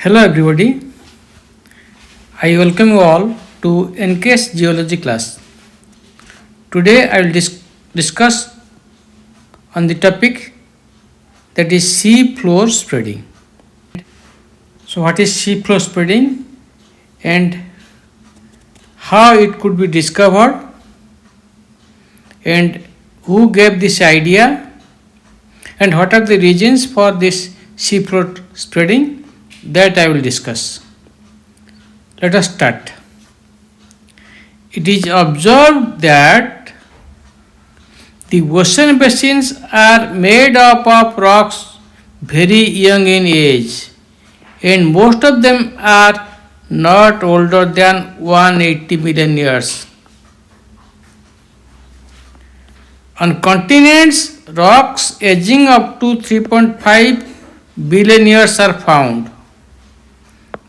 Hello everybody, I welcome you all to NKS Geology class. Today I will discuss on the topic that is sea floor spreading. So what is sea floor spreading and how it could be discovered and who gave this idea and what are the reasons for this sea floor spreading, that I will discuss. Let us start. It is observed that the ocean basins are made up of rocks very young in age, and most of them are not older than 180 million years. On continents, rocks aging up to 3.5 billion years are found.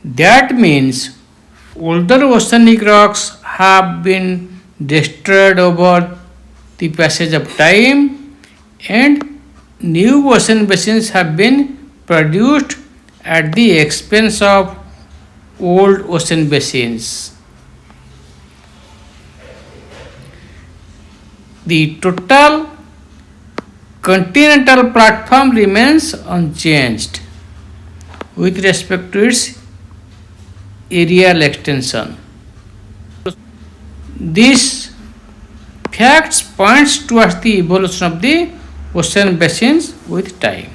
That means older oceanic rocks have been destroyed over the passage of time and new ocean basins have been produced at the expense of old ocean basins. The total continental platform remains unchanged with respect to its aerial extension. This facts points towards the evolution of the ocean basins with time.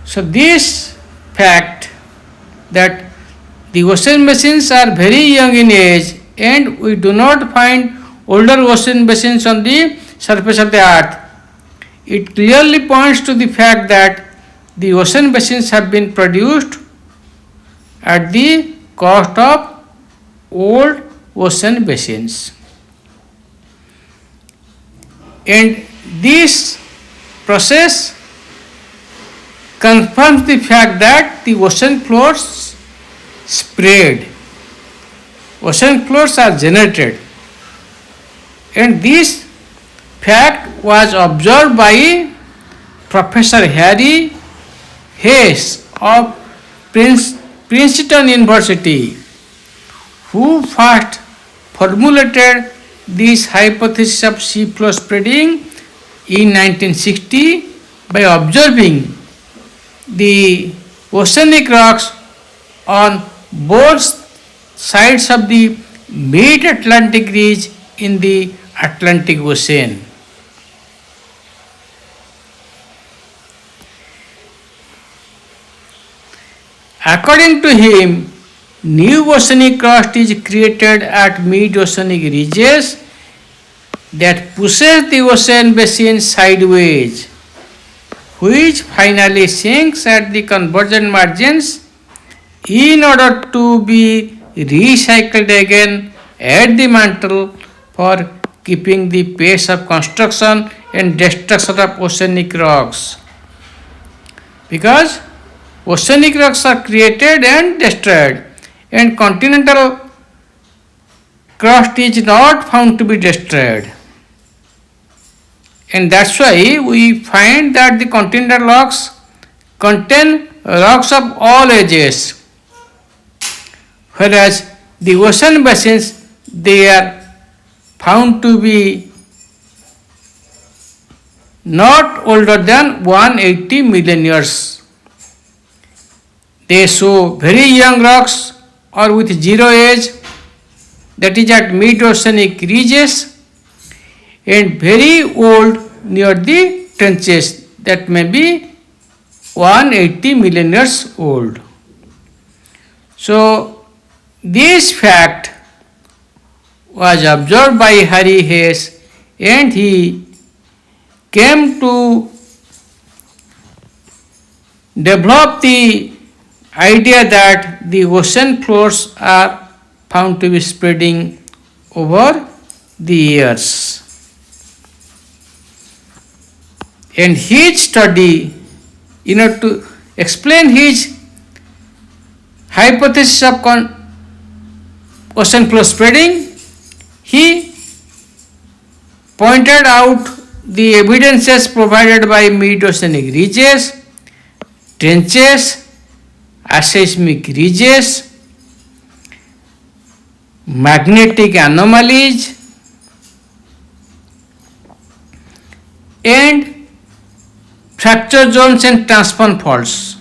So this fact that the ocean basins are very young in age and we do not find older ocean basins on the surface of the earth, it clearly points to the fact that the ocean basins have been produced at the cost of old ocean basins. And this process confirms the fact that the ocean floors spread, ocean floors are generated, and this fact was observed by Professor Harry Hayes of Princeton University, who first formulated this hypothesis of sea floor spreading in 1960 by observing the oceanic rocks on both sides of the mid-Atlantic ridge in the Atlantic Ocean. According to him, new oceanic crust is created at mid-oceanic ridges that pushes the ocean basin sideways, which finally sinks at the convergent margins in order to be recycled again at the mantle for keeping the pace of construction and destruction of oceanic rocks. Because oceanic rocks are created and destroyed, and continental crust is not found to be destroyed. And that's why we find that the continental rocks contain rocks of all ages, whereas the ocean basins, they are found to be not older than 180 million years. They show very young rocks or with zero age, that is at mid-oceanic ridges, and very old near the trenches, that may be 180 million years old. So this fact was observed by Harry Hayes, and he came to develop the idea that the ocean floors are found to be spreading over the years. And his study, to explain his hypothesis of ocean floor spreading, he pointed out the evidences provided by mid-oceanic ridges, trenches, aseismic ridges, magnetic anomalies, and fracture zones and transform faults.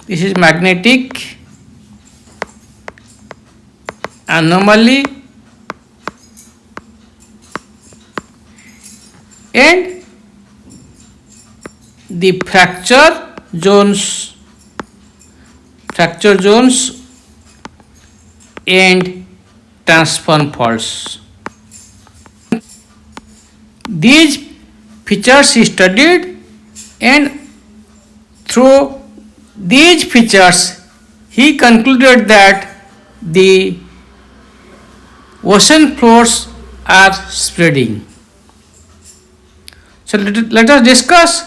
This is magnetic anomaly and the fracture zones and transform faults. These features he studied, and through these features he concluded that the ocean floors are spreading. So let us discuss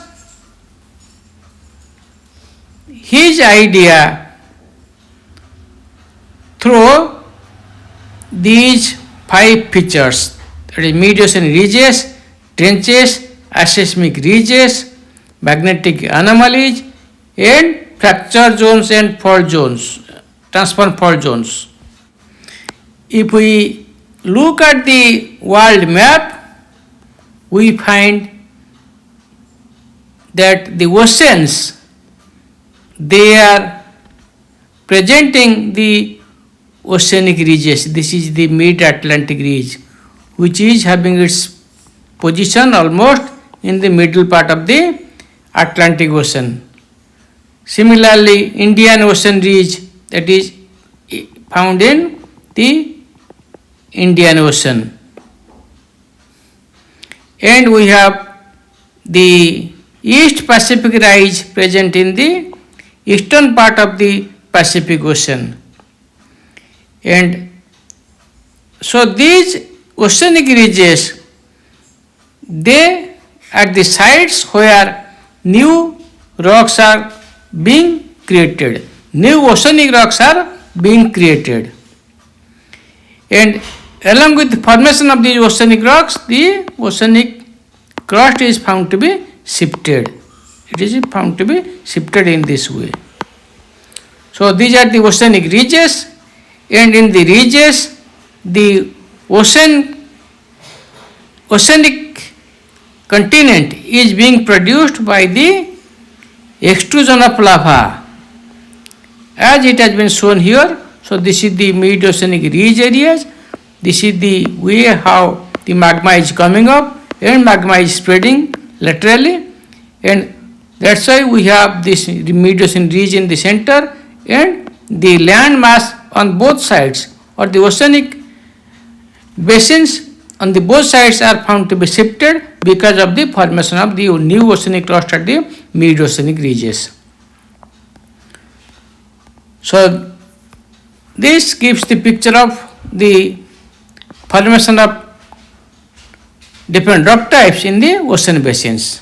his idea through these 5 features, that is mid-ocean ridges, trenches, aseismic ridges, magnetic anomalies, and fracture zones and fault zones, transform fault zones. If we look at the world map, we find that the oceans, they are presenting the oceanic ridges. This is the mid-Atlantic ridge, which is having its position almost in the middle part of the Atlantic Ocean. Similarly, Indian Ocean ridge, that is found in the Indian Ocean. And we have the East Pacific ridge present in the eastern part of the Pacific Ocean. And so these oceanic ridges, they at the sites where new rocks are being created, new oceanic rocks are being created. And along with the formation of these oceanic rocks, the oceanic crust is found to be shifted. It is found to be shifted in this way. So these are the oceanic ridges, and in the ridges, the oceanic continent is being produced by the extrusion of lava, as it has been shown here. So this is the mid-oceanic ridge areas. This is the way how the magma is coming up, and magma is spreading laterally, and that's why we have this mid-ocean ridge in the center, and the land mass on both sides, or the oceanic basins on the both sides, are found to be shifted because of the formation of the new oceanic crust at the mid-oceanic ridges. So this gives the picture of the formation of different rock types in the ocean basins.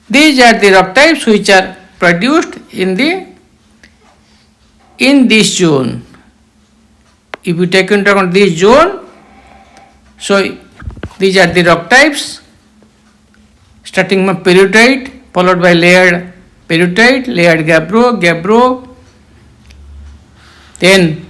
These are the rock types which are produced in this zone. If you take into account this zone, so these are the rock types, starting from perrutite, followed by layered perrutite, layered gabbro, then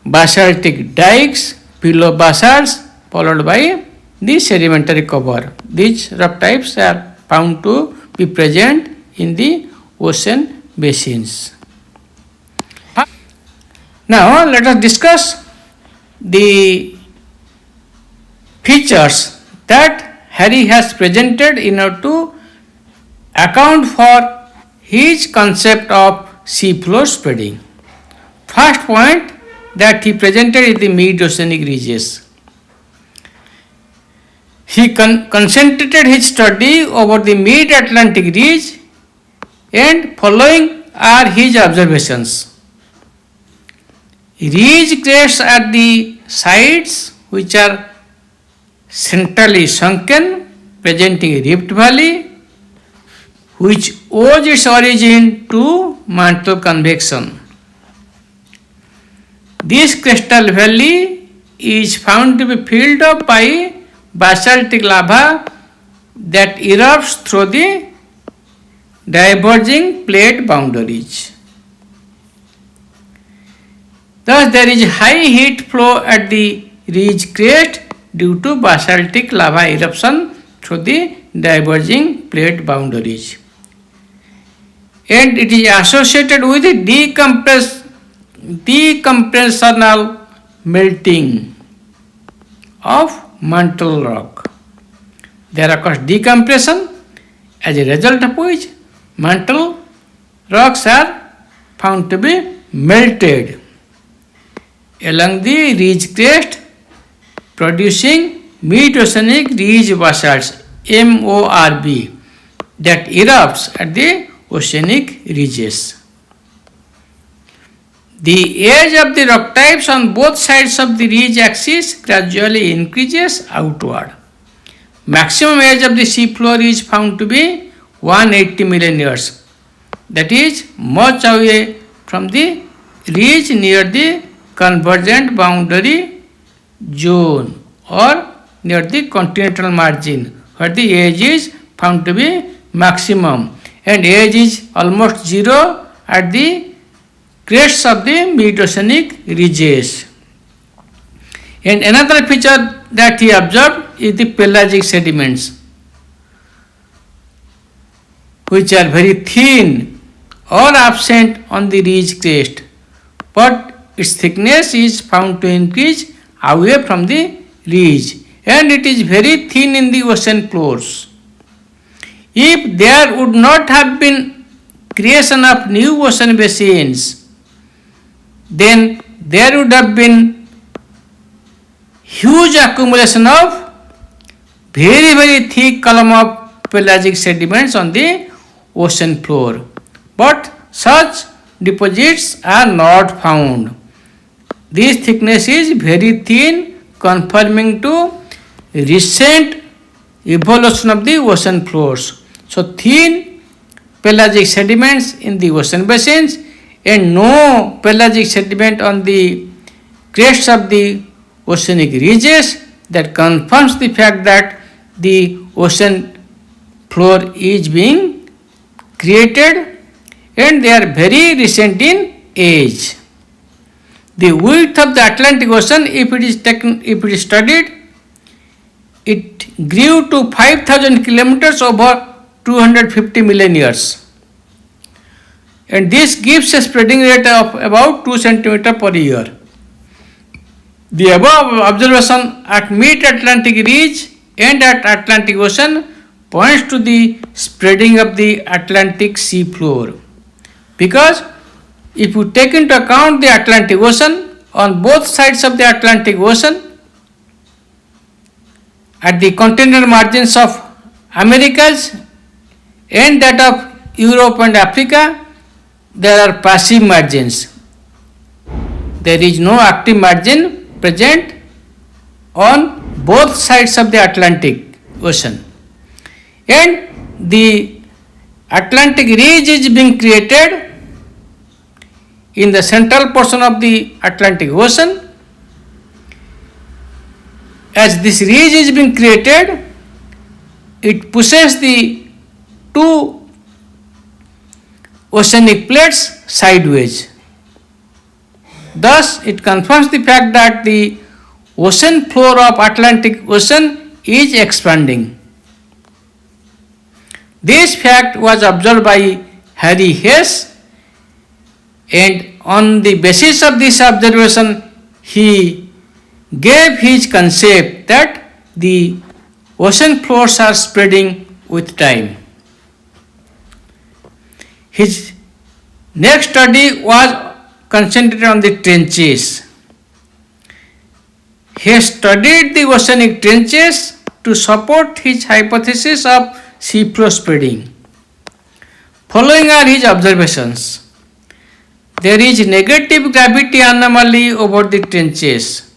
basaltic dikes, pillow basalts, followed by the sedimentary cover. These rock types are found to be present in the ocean basins. Now let us discuss the features that Harry has presented in order to account for his concept of seafloor spreading. First point that he presented is the mid-oceanic ridges. He concentrated his study over the mid-Atlantic ridge, and following are his observations. Ridge crests at the sides which are centrally sunken, presenting a rift valley, which owes its origin to mantle convection. This crestal valley is found to be filled up by basaltic lava that erupts through diverging plate boundaries. Thus, there is high heat flow at the ridge crest due to basaltic lava eruption through the diverging plate boundaries. And it is associated with decompressional melting of mantle rock. There occurs decompression, as a result of which mantle rocks are found to be melted along the ridge crest, producing mid-oceanic ridge basalts MORB that erupts at the oceanic ridges. The age of the rock types on both sides of the ridge axis gradually increases outward. Maximum age of the seafloor is found to be 180 million years. That is much away from the ridge near the convergent boundary zone or near the continental margin, where the age is found to be maximum and age is almost zero at the crests of the mid-oceanic ridges. And another feature that he observed is the pelagic sediments, which are very thin or absent on the ridge crest, but its thickness is found to increase away from the ridge, and it is very thin in the ocean floors. If there would not have been creation of new ocean basins, then there would have been huge accumulation of very thick column of pelagic sediments on the ocean floor. But such deposits are not found. This thickness is very thin, conforming to recent evolution of the ocean floors. So thin pelagic sediments in the ocean basins and no pelagic sediment on the crests of the oceanic ridges, that confirms the fact that the ocean floor is being created and they are very recent in age. The width of the Atlantic Ocean, if it is studied, it grew to 5,000 kilometers over 250 million years. And this gives a spreading rate of about 2 cm per year. The above observation at mid-Atlantic ridge and at Atlantic Ocean points to the spreading of the Atlantic sea floor. Because if you take into account the Atlantic Ocean, on both sides of the Atlantic Ocean, at the continental margins of Americas and that of Europe and Africa, there are passive margins. There is no active margin present on both sides of the Atlantic Ocean. And the Atlantic ridge is being created in the central portion of the Atlantic Ocean. As this ridge is being created, it pushes the two oceanic plates sideways. Thus, it confirms the fact that the ocean floor of Atlantic Ocean is expanding. This fact was observed by Harry Hess, and on the basis of this observation, he gave his concept that the ocean floors are spreading with time. His next study was concentrated on the trenches. He studied the oceanic trenches to support his hypothesis of seafloor spreading. Following are his observations. There is negative gravity anomaly over the trenches.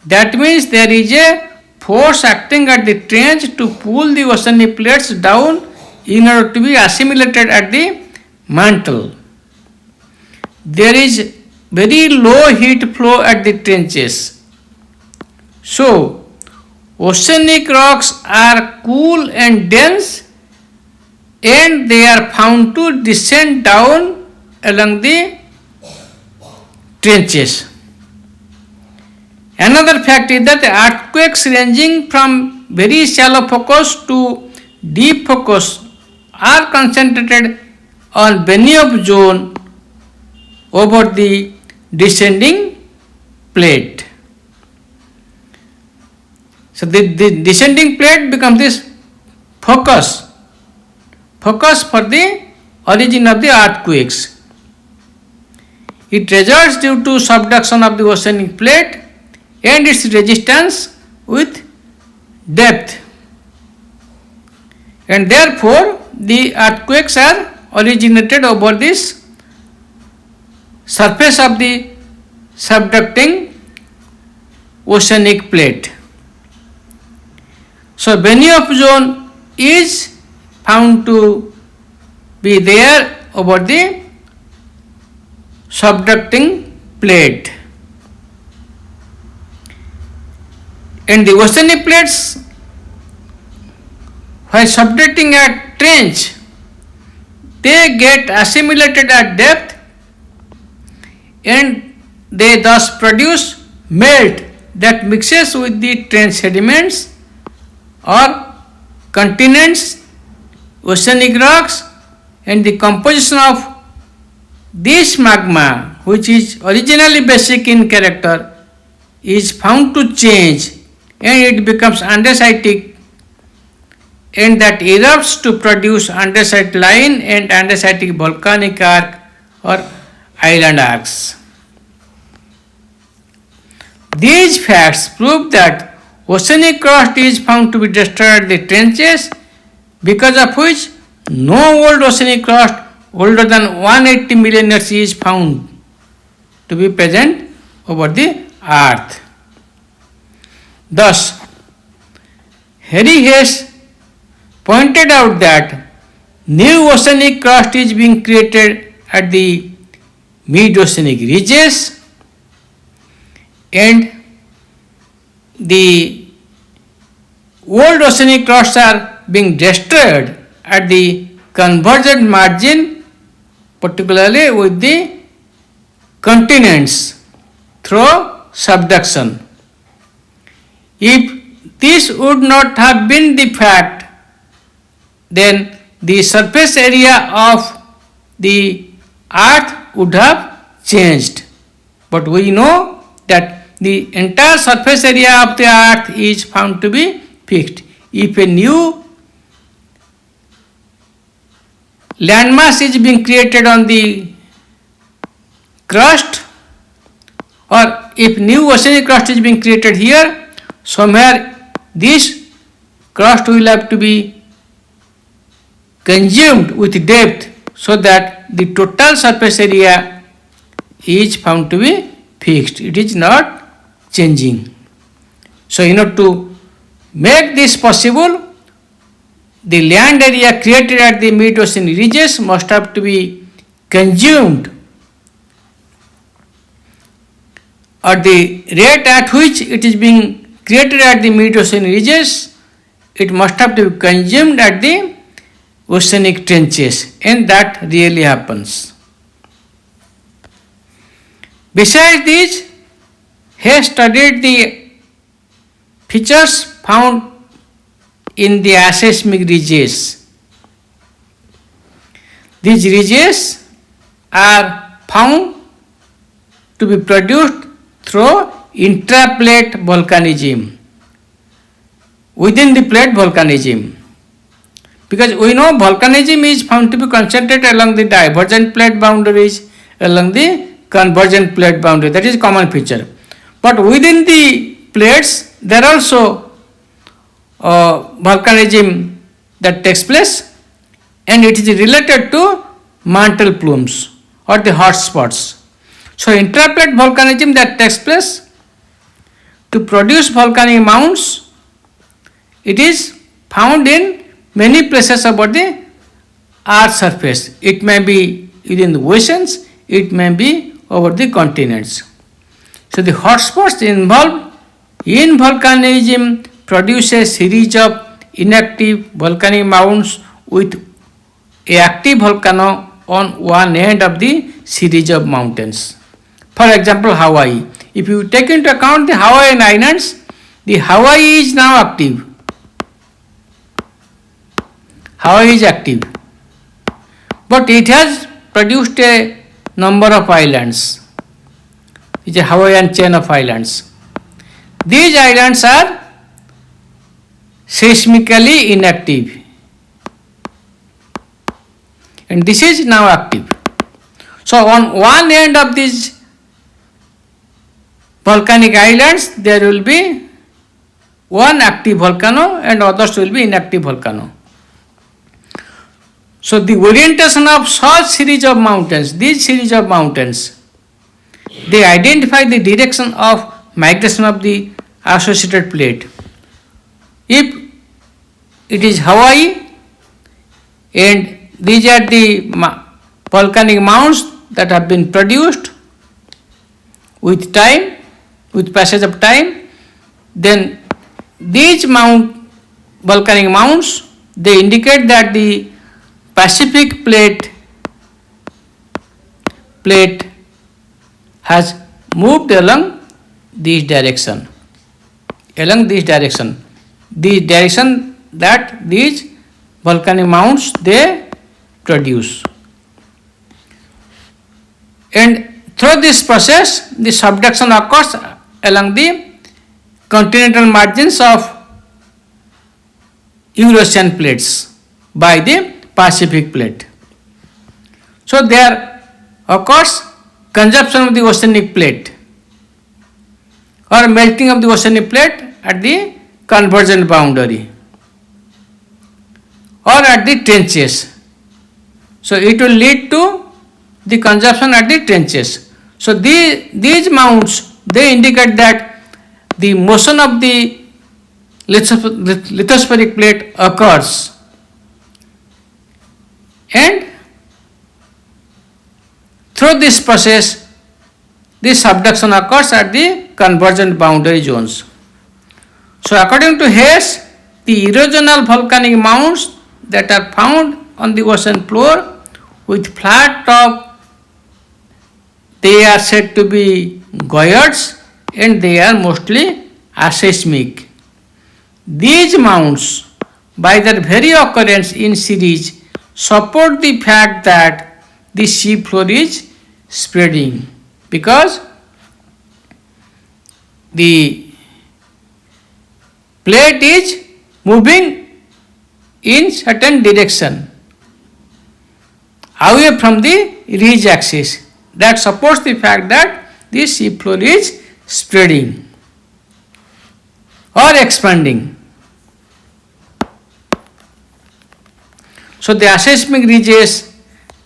That means there is a force acting at the trench to pull the oceanic plates down in order to be assimilated at the mantle. There is very low heat flow at the trenches. So, oceanic rocks are cool and dense and they are found to descend down along the trenches. Another fact is that earthquakes ranging from very shallow focus to deep focus are concentrated on Benioff zone over the descending plate. So the descending plate becomes this focus for the origin of the earthquakes. It results due to subduction of the oceanic plate and its resistance with depth, and therefore the earthquakes are originated over this surface of the subducting oceanic plate. So Benioff zone is found to be there over the subducting plate, and the oceanic plates, while subducting a trench, they get assimilated at depth and they thus produce melt that mixes with the trench sediments or continents, oceanic rocks, and the composition of this magma, which is originally basic in character, is found to change and it becomes andesitic, and that erupts to produce andesite line and andesitic volcanic arc or island arcs. These facts prove that oceanic crust is found to be destroyed at the trenches, because of which no old oceanic crust older than 180 million years is found to be present over the earth. Thus, Harry Hess pointed out that new oceanic crust is being created at the mid-oceanic ridges, and the old oceanic crusts are being destroyed at the convergent margin, particularly with the continents through subduction. If this would not have been the fact, then the surface area of the earth would have changed. But we know that the entire surface area of the earth is found to be fixed. If a new landmass is being created on the crust, or if new oceanic crust is being created here, somewhere this crust will have to be consumed with depth, so that the total surface area is found to be fixed. It is not changing. So in order to make this possible, the land area created at the mid-ocean ridges must have to be consumed at the rate at which it is being created at the mid-ocean ridges. It must have to be consumed at the oceanic trenches, and that really happens. Besides this, he studied the features found in the seismic ridges. These ridges are found to be produced through intraplate volcanism, within the plate volcanism. Because we know volcanism is found to be concentrated along the divergent plate boundaries, along the convergent plate boundary. That is a common feature. But within the plates, there are also volcanism that takes place, and it is related to mantle plumes or the hot spots. So intraplate volcanism that takes place to produce volcanic mounds, it is found in many places about the earth's surface. It may be within the oceans, it may be over the continents. So the hotspots involved in volcanism produce a series of inactive volcanic mounds with a active volcano on one end of the series of mountains. For example, Hawaii. If you take into account the Hawaiian Islands, the Hawaii is now active. Hawaii is active. But it has produced a number of islands. It's a Hawaiian chain of islands. These islands are seismically inactive. And this is now active. So on one end of these volcanic islands, there will be one active volcano and others will be inactive volcano. So the orientation of such series of mountains, these series of mountains, they identify the direction of migration of the associated plate. If it is Hawaii and these are the volcanic mounds that have been produced with time, with passage of time, then these volcanic mounds, they indicate that the Pacific plate has moved along this direction. Along this direction. The direction that these volcanic mounds they produce. And through this process, the subduction occurs along the continental margins of Eurasian plates by the Pacific plate. So there occurs consumption of the oceanic plate or melting of the oceanic plate at the convergent boundary or at the trenches. So it will lead to the consumption at the trenches. So these mounts, they indicate that the motion of the lithospheric plate occurs, and through this process, this subduction occurs at the convergent boundary zones. So according to Hess, the erosional volcanic mounds that are found on the ocean floor with flat top, they are said to be goyards and they are mostly aseismic. These mounds, by their very occurrence in series, support the fact that the sea floor is spreading, because the plate is moving in certain direction away from the ridge axis. That supports the fact that the sea floor is spreading or expanding. So the aseismic ridges,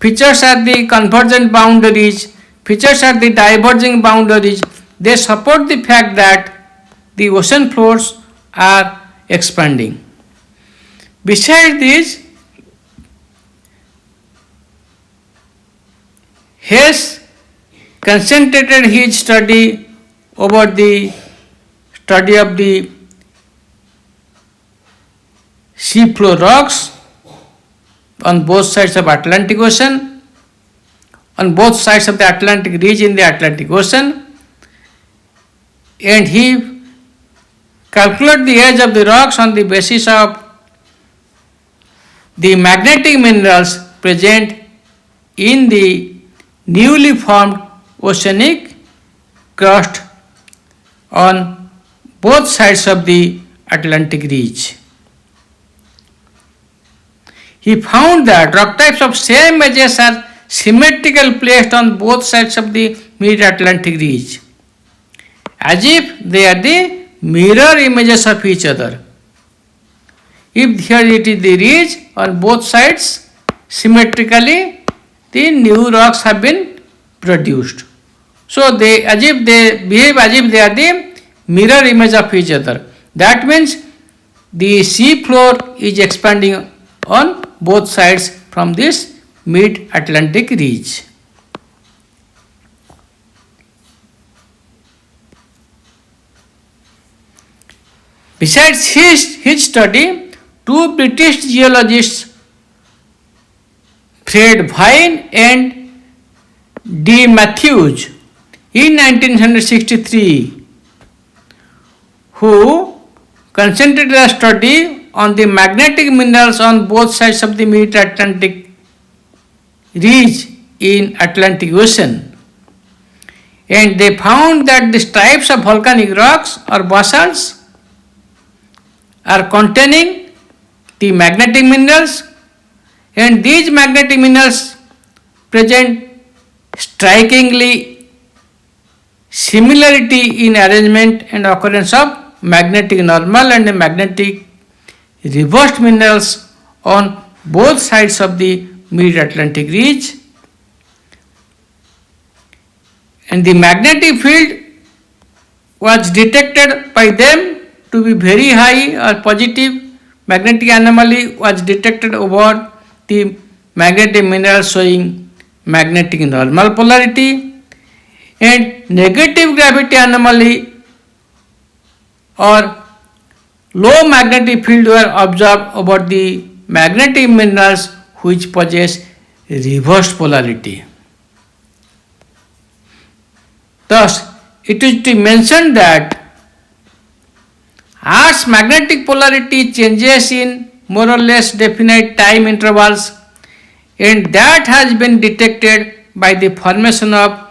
features at the convergent boundaries, features at the diverging boundaries, they support the fact that the ocean floors are expanding. Besides this, Hess concentrated his study over the study of the seafloor rocks on both sides of Atlantic Ocean, on both sides of the Atlantic ridge in the Atlantic Ocean, and he calculated the age of the rocks on the basis of the magnetic minerals present in the newly formed oceanic crust on both sides of the Atlantic ridge. He found that rock types of same ages are symmetrically placed on both sides of the mid-Atlantic ridge, as if they are the mirror images of each other. If here it is the ridge, on both sides symmetrically the new rocks have been produced. So they behave as if they are the mirror image of each other. That means the sea floor is expanding on both sides from this mid-Atlantic ridge. Besides his study, two British geologists Fred Vine and D. Matthews in 1963, who concentrated a study on the magnetic minerals on both sides of the Mid-Atlantic ridge in Atlantic Ocean, and they found that the stripes of volcanic rocks or basalts are containing the magnetic minerals, and these magnetic minerals present strikingly similarity in arrangement and occurrence of magnetic normal and magnetic reversed minerals on both sides of the Mid-Atlantic ridge, and the magnetic field was detected by them to be very high or positive. Magnetic anomaly was detected over the magnetic minerals showing magnetic normal polarity, and negative gravity anomaly or low magnetic field were observed over the magnetic minerals which possess reversed polarity. Thus, it is to be mentioned that Earth's magnetic polarity changes in more or less definite time intervals, and that has been detected by the formation of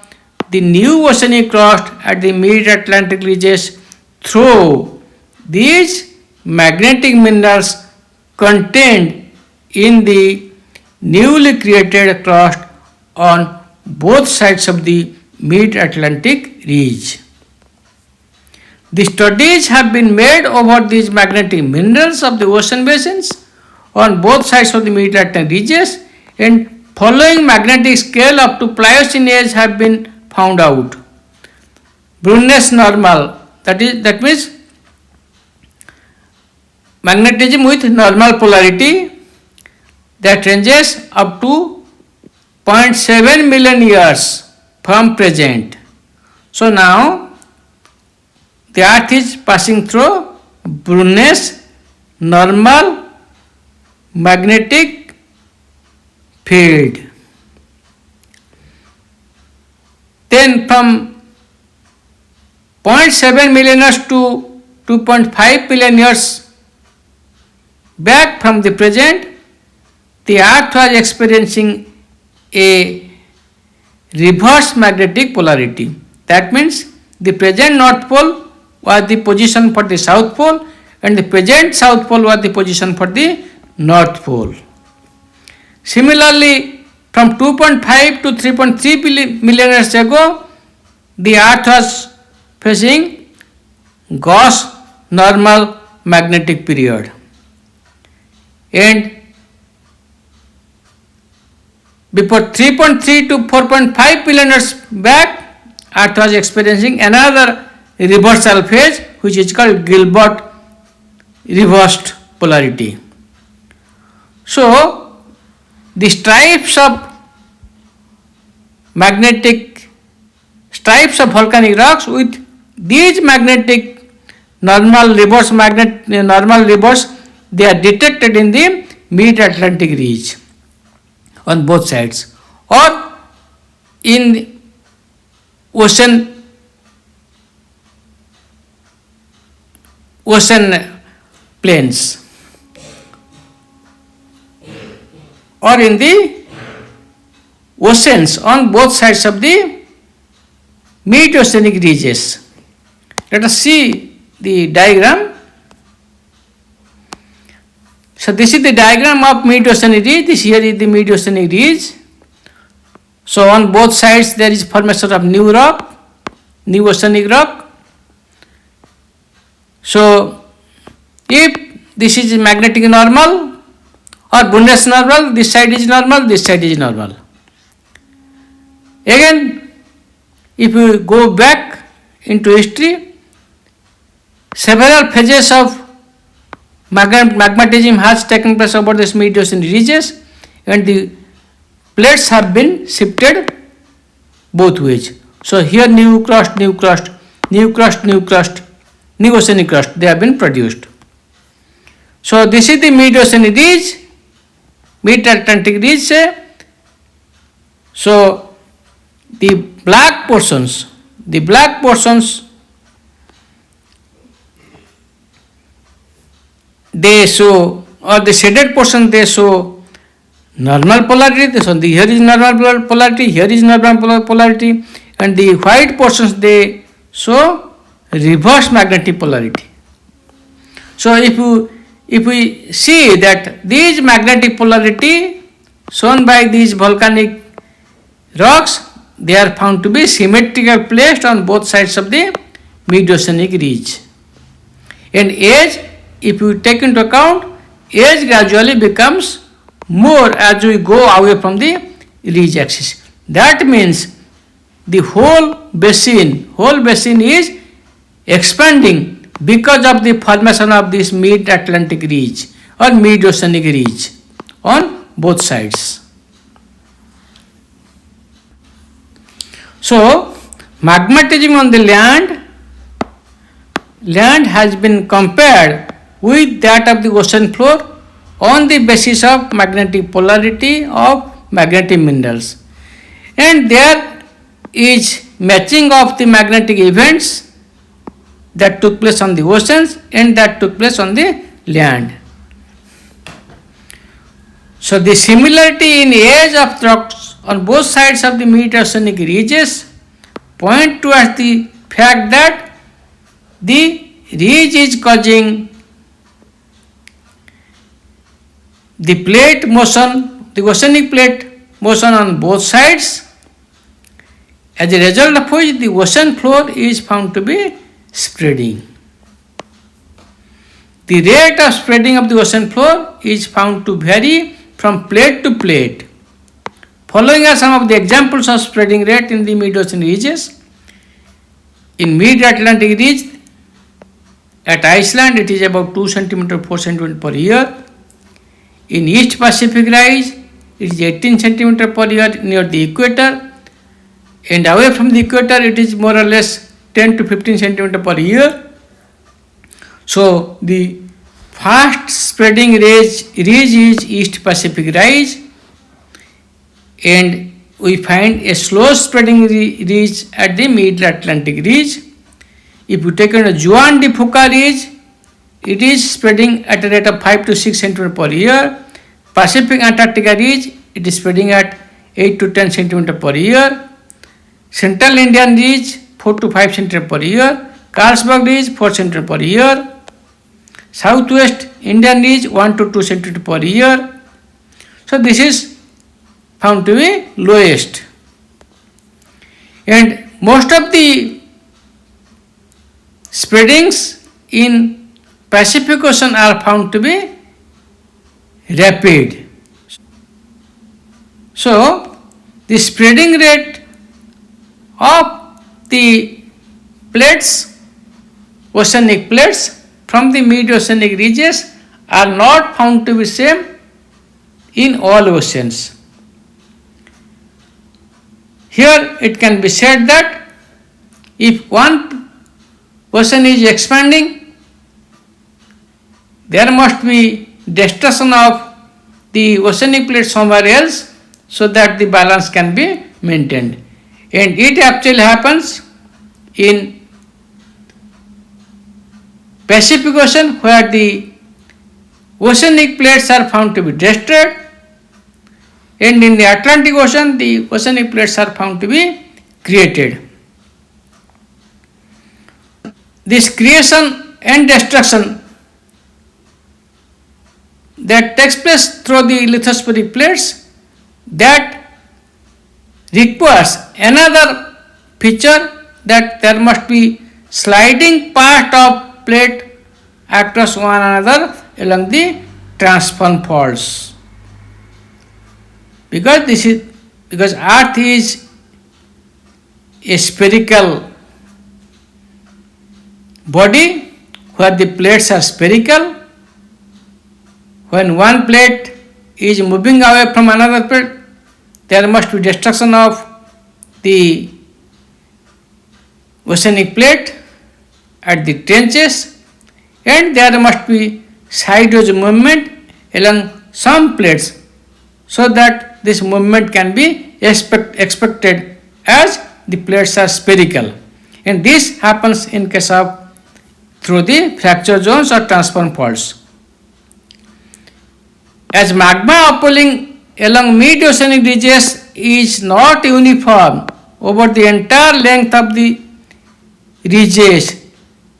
the new oceanic crust at the Mid-Atlantic ridges through these magnetic minerals contained in the newly created crust on both sides of the Mid-Atlantic ridge. The studies have been made over these magnetic minerals of the ocean basins on both sides of the Mid-Atlantic ridges, and following magnetic scale up to Pliocene age have been found out. Brunel's normal, that means magnetism with normal polarity, that ranges up to 0.7 million years from present. So now the Earth is passing through Brunel's normal magnetic field. Then from 0.7 million years to 2.5 billion years back from the present, the Earth was experiencing a reverse magnetic polarity. That means the present North Pole was the position for the South Pole, and the present South Pole was the position for the North Pole. Similarly, from 2.5 to 3.3 million years ago, the Earth was facing Gauss normal magnetic period, and before 3.3 to 4.5 billion years back, Earth was experiencing another reversal phase which is called Gilbert reversed polarity. So, the stripes of volcanic rocks with these magnetic normal reverse, they are detected in the Mid-Atlantic ridge on both sides or in ocean plains or in the oceans on both sides of the mid-oceanic ridges. Let us see the diagram. So this is the diagram of mid-oceanic ridge. This here is the mid-oceanic ridge. So on both sides there is formation of new rock, new oceanic rock. So if this is magnetic normal or Brunel's normal, this side is normal, this side is normal. Again, if you go back into history, several phases of magmatism has taken place over this mid-oceanic ridges, and the plates have been shifted both ways. So here new crust, new crust, new crust, new crust, new oceanic crust, they have been produced. So this is the mid-oceanic ridge, mid-Atlantic ridge. So the black portions, they show, or the shaded portion they show normal polarity. So here is normal polarity, here is normal polarity, and the white portions they show reverse magnetic polarity. So if we see that these magnetic polarity shown by these volcanic rocks, they are found to be symmetrical placed on both sides of the mid-oceanic ridge. And age, if you take into account, age gradually becomes more as we go away from the ridge axis. That means the whole basin is expanding because of the formation of this mid-Atlantic ridge or mid-oceanic ridge on both sides. So, magmatism on the land has been compared with that of the ocean floor on the basis of magnetic polarity of magnetic minerals. And there is matching of the magnetic events that took place on the oceans and that took place on the land. So the similarity in age of rocks on both sides of the mid-oceanic ridges point towards the fact that the ridge is causing the plate motion, the oceanic plate motion on both sides, as a result of which the ocean floor is found to be spreading. The rate of spreading of the ocean floor is found to vary from plate to plate. Following are some of the examples of spreading rate in the mid-ocean ridges. In mid-Atlantic ridge, at Iceland it is about 2 cm 4 cm per year. In East Pacific rise, it is 18 cm per year near the equator, and away from the equator it is more or less 10 to 15 cm per year. So the fast spreading ridge is East Pacific rise, and we find a slow spreading ridge at the mid-Atlantic ridge. If you take a Juan de Fuca ridge, it is spreading at a rate of 5 to 6 cm per year. Pacific Antarctica ridge, it is spreading at 8 to 10 cm per year. Central Indian ridge, 4 to 5 cm per year. Carlsberg ridge, 4 cm per year. Southwest Indian ridge, 1 to 2 cm per year. So this is found to be lowest. And most of the spreadings in Pacific Ocean are found to be rapid. So, the spreading rate of the plates, oceanic plates from the mid-oceanic ridges are not found to be same in all oceans. Here it can be said that if one ocean is expanding, there must be destruction of the oceanic plate somewhere else so that the balance can be maintained. And it actually happens in Pacific Ocean, where the oceanic plates are found to be destroyed, and in the Atlantic Ocean the oceanic plates are found to be created. This creation and destruction that takes place through the lithospheric plates, that requires another feature, that there must be sliding part of plate across one another along the transform faults. Because Earth is a spherical body where the plates are spherical. When one plate is moving away from another plate, there must be destruction of the oceanic plate at the trenches, and there must be sideways movement along some plates so that this movement can be expected as the plates are spherical. And this happens in case of through the fracture zones or transform faults. As magma upwelling along mid-oceanic ridges is not uniform over the entire length of the ridges,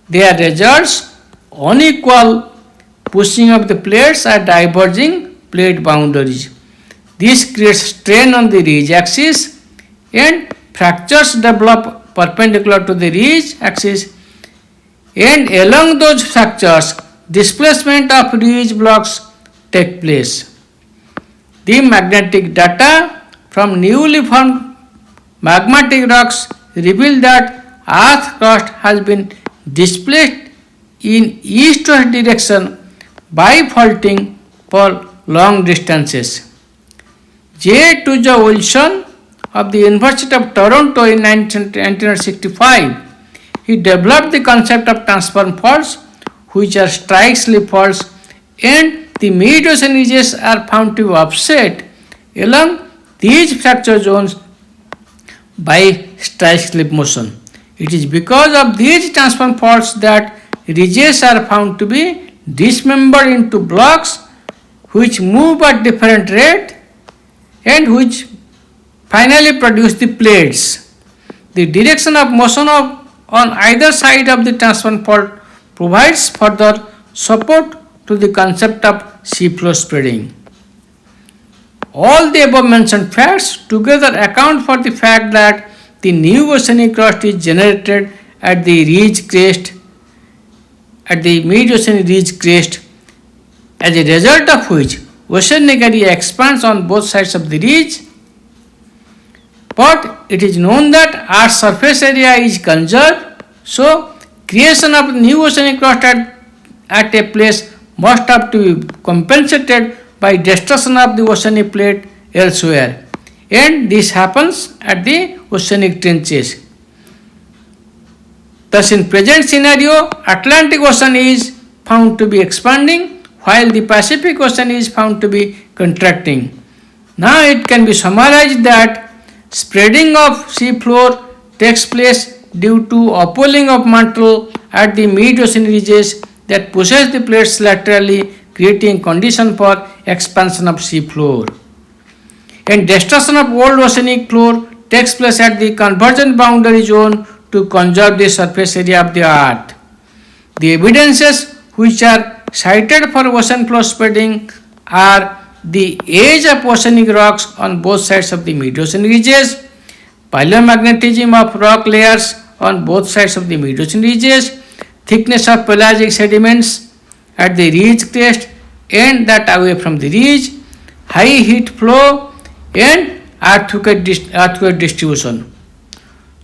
there results unequal pushing of the plates at diverging plate boundaries. This creates strain on the ridge axis and fractures develop perpendicular to the ridge axis, and along those fractures displacement of ridge blocks take place. The magnetic data from newly formed magmatic rocks reveal that earth crust has been displaced in east-west direction by faulting for long distances. J. Tuja Wilson of the University of Toronto in 1965, he developed the concept of transform faults, which are strike slip faults, and the mid-ocean ridges are found to be offset along these fracture zones by strike slip motion. It is because of these transform faults that ridges are found to be dismembered into blocks which move at different rate and which finally produce the plates. The direction of motion on either side of the transform fault provides further support to the concept of seafloor spreading. All the above mentioned facts together account for the fact that the new oceanic crust is generated at the ridge crest, at the mid-oceanic ridge crest, as a result of which oceanic area expands on both sides of the ridge. But it is known that Earth's surface area is conserved, so creation of new oceanic crust at a place must have to be compensated by destruction of the oceanic plate elsewhere, and this happens at the oceanic trenches. Thus, in present scenario, Atlantic Ocean is found to be expanding while the Pacific Ocean is found to be contracting. Now it can be summarized that spreading of seafloor takes place due to upwelling of mantle at the mid-ocean ridges that pushes the plates laterally, creating condition for expansion of seafloor. And destruction of old oceanic floor takes place at the convergent boundary zone to conserve the surface area of the earth. The evidences which are cited for ocean floor spreading are the age of oceanic rocks on both sides of the mid-ocean ridges, paleomagnetism of rock layers on both sides of the mid-ocean ridges, thickness of pelagic sediments at the ridge crest and that away from the ridge, high heat flow and earthquake distribution.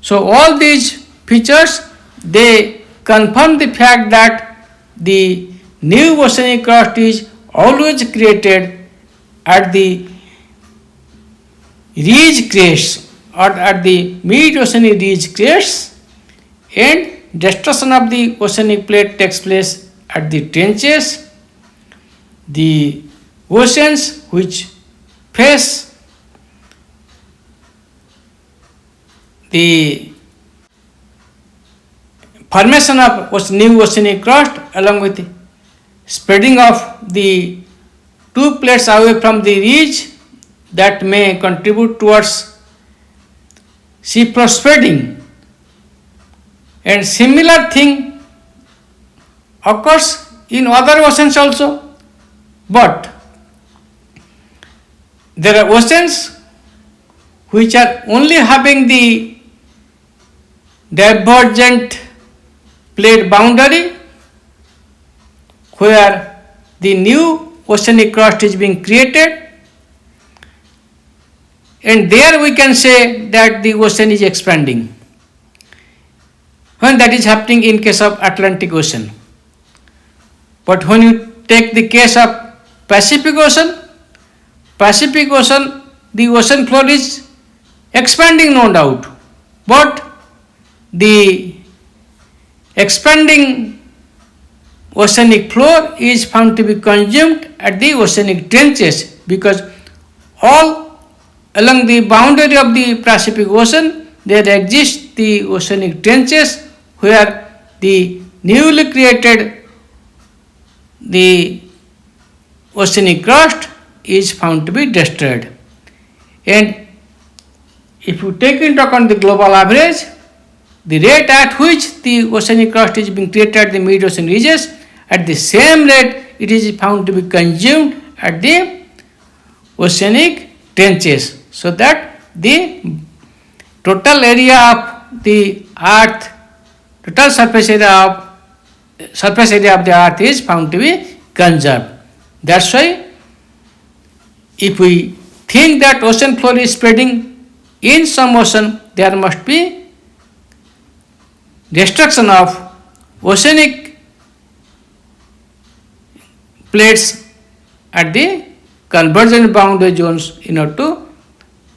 So all these features, they confirm the fact that the new oceanic crust is always created at the ridge crests or at the mid-oceanic ridge crests, and destruction of the oceanic plate takes place at the trenches. The oceans which face the formation of new oceanic crust along with the spreading of the two plates away from the ridge that may contribute towards seafloor spreading. And similar thing occurs in other oceans also, but there are oceans which are only having the divergent plate boundary where the new oceanic crust is being created, and there we can say that the ocean is expanding, when that is happening in case of Atlantic Ocean. But when you take the case of Pacific Ocean, the ocean floor is expanding no doubt, but the expanding oceanic floor is found to be consumed at the oceanic trenches because all along the boundary of the Pacific Ocean, there exist the oceanic trenches where the newly created the oceanic crust is found to be destroyed. And if you take into account the global average, the rate at which the oceanic crust is being created at the mid-ocean ridges, at the same rate it is found to be consumed at the oceanic trenches, so that the total area of the earth, total surface area of the earth is found to be conserved. That's why if we think that ocean floor is spreading in some ocean, there must be destruction of oceanic plates at the convergent boundary zones in order to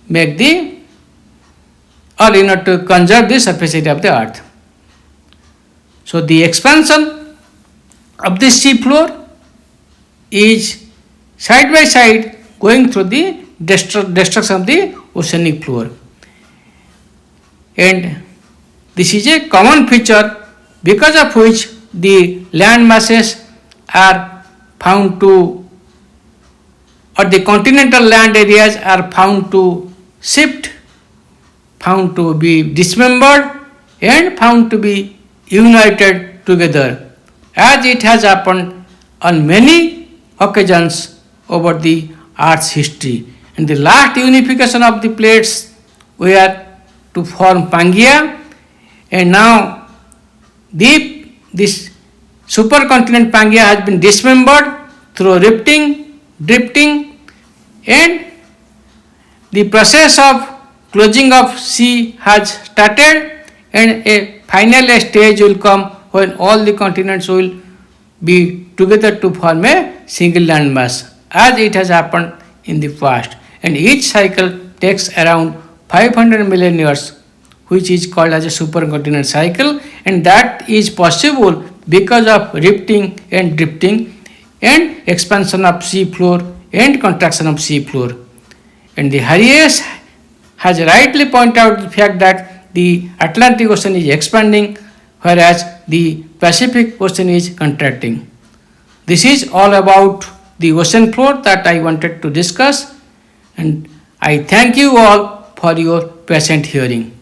make in order to conserve the surface area of the earth. So the expansion of the sea floor is side by side going through the destruction of the oceanic floor. And this is a common feature because of which the land masses are found to, or the continental land areas are found to shift, found to be dismembered and found to be united together, as it has happened on many occasions over the Earth's history. And the last unification of the plates were to form Pangaea, and now this supercontinent Pangaea has been dismembered through rifting, drifting, and the process of closing of sea has started, and a final stage will come when all the continents will be together to form a single landmass, as it has happened in the past. And each cycle takes around 500 million years, which is called as a supercontinent cycle, and that is possible because of rifting and drifting and expansion of sea floor and contraction of sea floor. And the Harries has rightly pointed out the fact that the Atlantic Ocean is expanding, whereas the Pacific Ocean is contracting. This is all about the ocean floor that I wanted to discuss, and I thank you all for your patient hearing.